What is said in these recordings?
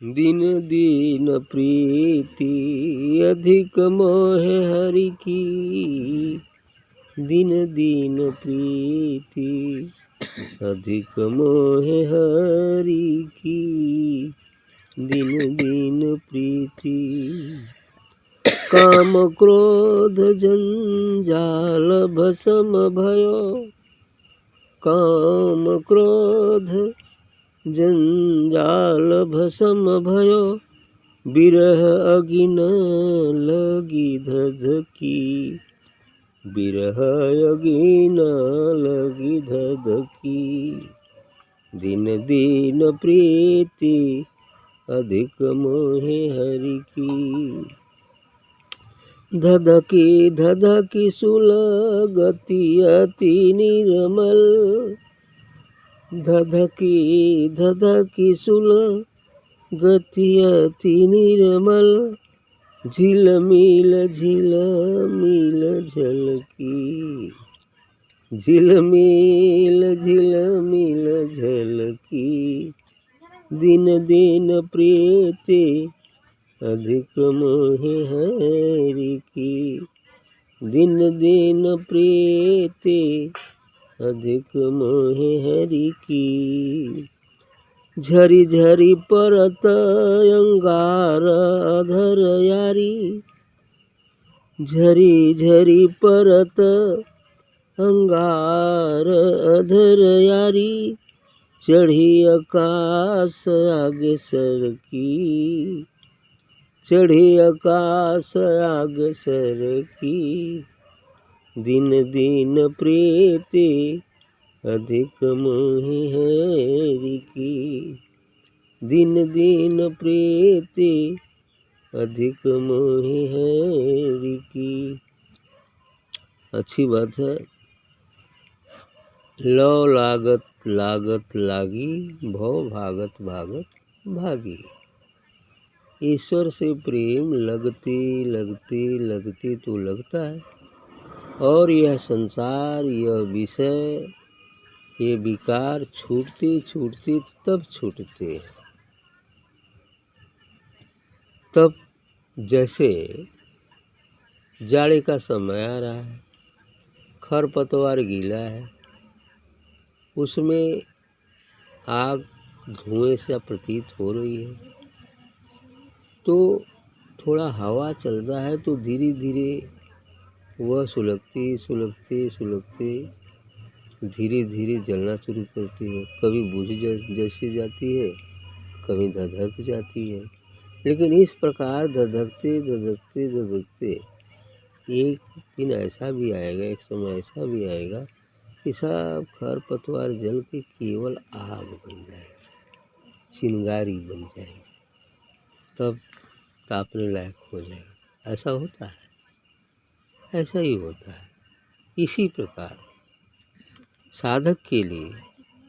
दिन दिन प्रीति अधिक मोह हरि की। दिन दिन प्रीति अधिक मोह हरि की। दिन दिन प्रीति काम क्रोध जंजाल भसम भयो। काम क्रोध जंजाल भसम भयो। बिरह अगिन लगी धधकी। बिरह अगिन लगी धधकी। दिन दिन प्रीति अधिक मोहे हरि की। धधकी धधकी सुलगति अति निर्मल। धधकी धधकी सुलगति अति निर्मल। झिलमिल झिलमिल झलकी। झिलमिल झिलमिल झलकी। दिन दिन प्रीति अधिक मोहे हरि की। दिन दिन प्रीति अधिक मोहे हरि की। झरी झरी परत अंगार अधर यारी। झरी झरी परत अंगार अधर यारी। चढ़ी आकाश आगे सरकी। चढ़ी आकाश आगे सरकी। दिन दिन प्रीति अधिक मोहे हरि की। दिन दिन प्रीति अधिक मोहे हरि की। अच्छी बात है। लो लागत लागत लागी। भव भागत भागत भागी। ईश्वर से प्रेम लगते लगते लगते तो लगता है, और यह संसार, यह विषय, ये विकार छूटते छूटते तब छूटते हैं। तब जैसे जाड़े का समय आ रहा है, खरपतवार गीला है, उसमें आग धुएं से प्रतीत हो रही है, तो थोड़ा हवा चल रहा है तो धीरे धीरे वह सुलगते सुलगते सुलगते धीरे धीरे जलना शुरू करती है। कभी बुझ जैसी जाती है, कभी धधक जाती है। लेकिन इस प्रकार धधकते धधकते धधकते एक दिन ऐसा भी आएगा, एक समय ऐसा भी आएगा कि सब खरपतवार जल के केवल आग बन जाएगी, चिंगारी बन जाएगी, तब तापने लायक हो जाएगा। ऐसा होता है, ऐसा ही होता है। इसी प्रकार साधक के लिए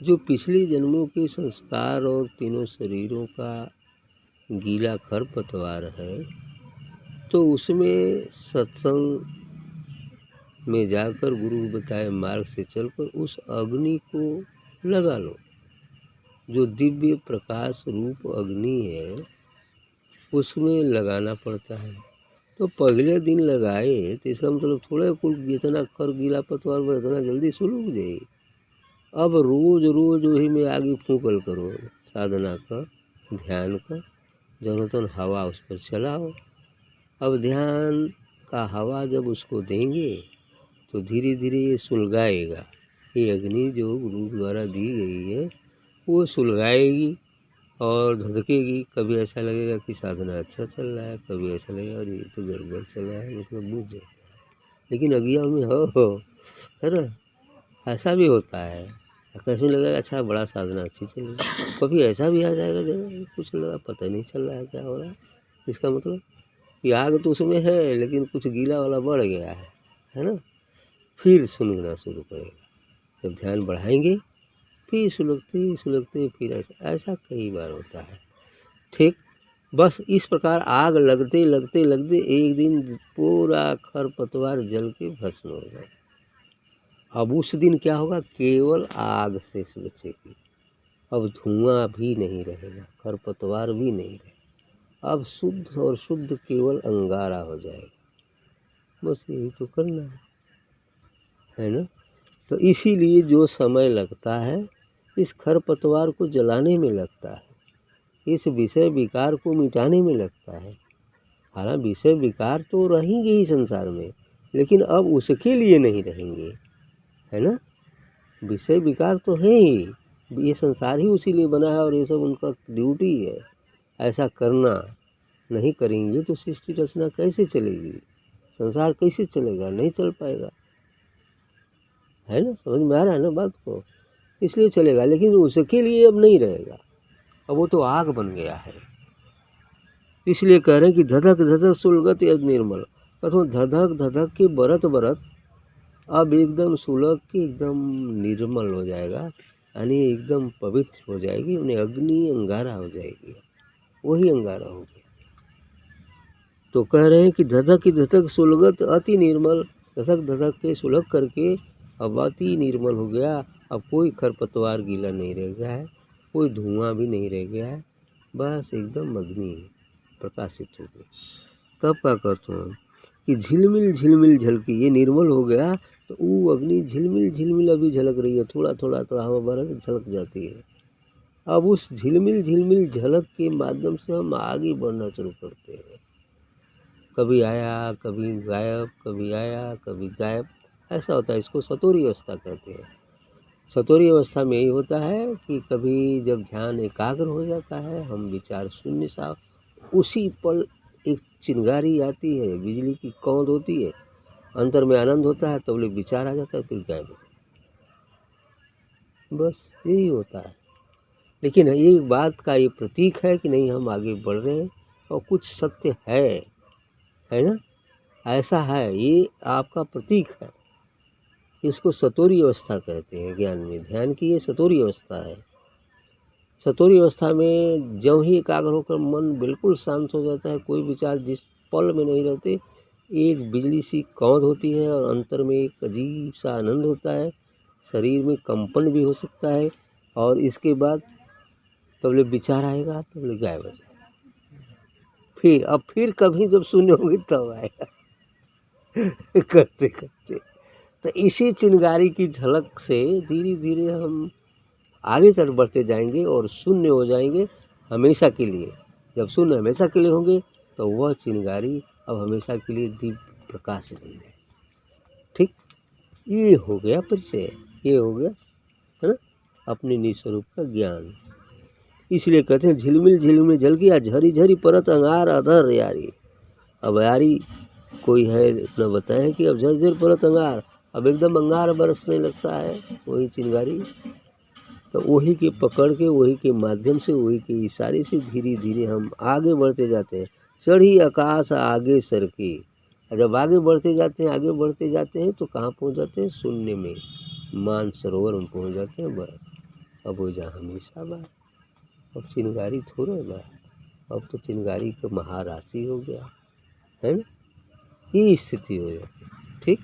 जो पिछले जन्मों के संस्कार और तीनों शरीरों का गीला खरपतवार है, तो उसमें सत्संग में जाकर गुरु बताए मार्ग से चलकर उस अग्नि को लगा लो। जो दिव्य प्रकाश रूप अग्नि है, उसमें लगाना पड़ता है। तो पहले दिन लगाए तो इसका मतलब थोड़ा कुल जितना खर गीला पतवार में इतना जल्दी सुलग जाए। अब रोज रोज वही में आगे फूकल करो, साधना का, ध्यान का, जन तन हवा उस पर चलाओ। अब ध्यान का हवा जब उसको देंगे तो धीरे धीरे ये सुलगाएगा। ये अग्नि जो गुरु द्वारा दी गई है वो सुलगाएगी और धधकेगी। कभी ऐसा लगेगा कि साधना अच्छा चल रहा है, कभी ऐसा लगेगा अरे ये तो गड़बड़ चल रहा है, मतलब बुझ जाए। लेकिन अज्ञा में हो है ना, ऐसा भी होता है। कैसे लगेगा अच्छा बड़ा साधना अच्छी चल रही है। कभी ऐसा भी आ जाएगा जब कुछ लगा पता नहीं चल रहा है क्या हो रहा है। इसका मतलब कि आग तो उसमें है लेकिन कुछ गीला वाला बढ़ गया है ना। फिर सुलगना शुरू करेगा। जब ध्यान बढ़ाएंगे फिर सुलगते सुलगते फिर ऐसा कई बार होता है। ठीक बस इस प्रकार आग लगते लगते लगते एक दिन पूरा खरपतवार जल के भस्म हो जाए। अब उस दिन क्या होगा, केवल आग से बचेगी, अब धुआं भी नहीं रहेगा, खरपतवार भी नहीं रहेगा, अब शुद्ध और शुद्ध केवल अंगारा हो जाएगा। बस यही तो करना है ना। तो इसीलिए जो समय लगता है इस खरपतवार को जलाने में लगता है, इस विषय विकार को मिटाने में लगता है। हालांकि विषय विकार तो रहेंगे ही संसार में, लेकिन अब उसके लिए नहीं रहेंगे, है ना। विषय विकार तो है ही, ये संसार ही उसी लिए बना है और ये सब उनका ड्यूटी है। ऐसा करना, नहीं करेंगे तो सृष्टि रचना कैसे चलेगी, संसार कैसे चलेगा, नहीं चल पाएगा, है ना। समझ में आ रहा है ना बात को। इसलिए चलेगा, लेकिन उसके लिए अब नहीं रहेगा, अब वो तो आग बन गया है। इसलिए कह रहे हैं कि धधक धधक सुलगत यज्ञ निर्मल, कथो धधक धधक के बरत बरत अब एकदम सुलग के एकदम निर्मल हो जाएगा, यानी एकदम पवित्र हो जाएगी, उन्हें अग्नि अंगारा हो जाएगी, वही अंगारा हो गया। तो कह रहे हैं कि धधक की धधक सुलगत अति निर्मल, धधक धधक के सुलग करके अब अति निर्मल हो गया। अब कोई खरपतवार गीला नहीं रह गया है, कोई धुआं भी नहीं रह गया है, बस एकदम अग्नि प्रकाशित हो गई। तब क्या करते हैं कि झिलमिल झिलमिल झलकी, ये निर्मल हो गया तो वो अग्नि झिलमिल झिलमिल अभी झलक रही है, थोड़ा थोड़ा थोड़ा हवा भरा झलक जाती है। अब उस झिलमिल झिलमिल झलक के माध्यम से हम आगे बढ़ना शुरू करते हैं। कभी आया, कभी गायब, कभी आया, कभी गायब, ऐसा होता है। इसको सतोरी अवस्था कहते हैं। सतोरी अवस्था में यही होता है कि कभी जब ध्यान एकाग्र हो जाता है, हम विचार शून्य सा, उसी पल एक चिंगारी आती है, बिजली की कौंध होती है, अंतर में आनंद होता है, तब विचार आ जाता है, फिर गायब हो जाता है। बस यही होता है। लेकिन ये बात का ये प्रतीक है कि नहीं, हम आगे बढ़ रहे हैं और कुछ सत्य है ना, ऐसा है, ये आपका प्रतीक है। इसको सतोरी अवस्था कहते हैं ज्ञान में। ध्यान की ये सतोरी अवस्था है। सतोरी अवस्था में जब ही एकाग्र होकर मन बिल्कुल शांत हो जाता है, कोई विचार जिस पल में नहीं रहते, एक बिजली सी कौंध होती है और अंतर में एक अजीब सा आनंद होता है, शरीर में कंपन भी हो सकता है, और इसके बाद तब विचार आएगा, तब गायब हो जाएगा। फिर कभी जब शून्य होगी तब आएगा करते करते। तो इसी चिंगारी की झलक से धीरे धीरे हम आगे तरफ बढ़ते जाएंगे और शून्य हो जाएंगे हमेशा के लिए। जब शून्य हमेशा के लिए होंगे तो वह चिंगारी अब हमेशा के लिए दिव्य प्रकाश देंगे। ठीक, ये हो गया परिचय, ये हो गया, है ना, अपने निस्वरूप का ज्ञान। इसलिए कहते हैं झिलमिल झिलमिल जल गया, झरी झरी परत अंगार अधर यारी। अब यारी कोई है इतना बताएं कि अब झर झर परत अंगार, अब एकदम अंगार बरसने लगता है, वही चिंगारी। तो वही के पकड़ के, वही के माध्यम से, वही के इशारे से धीरे धीरे हम आगे बढ़ते जाते हैं। चढ़ी आकाश आगे सर की, जब आगे बढ़ते जाते हैं, आगे बढ़ते जाते हैं तो कहाँ पहुँच जाते हैं, शून्य में, मानसरोवर में पहुँच जाते हैं। बस अब वो जहाँ हमेशा बा, अब चिंगारी थोड़े बा, अब तो चिंगारी का महाराशि हो गया, है ना, ये स्थिति हो जाती है। ठीक।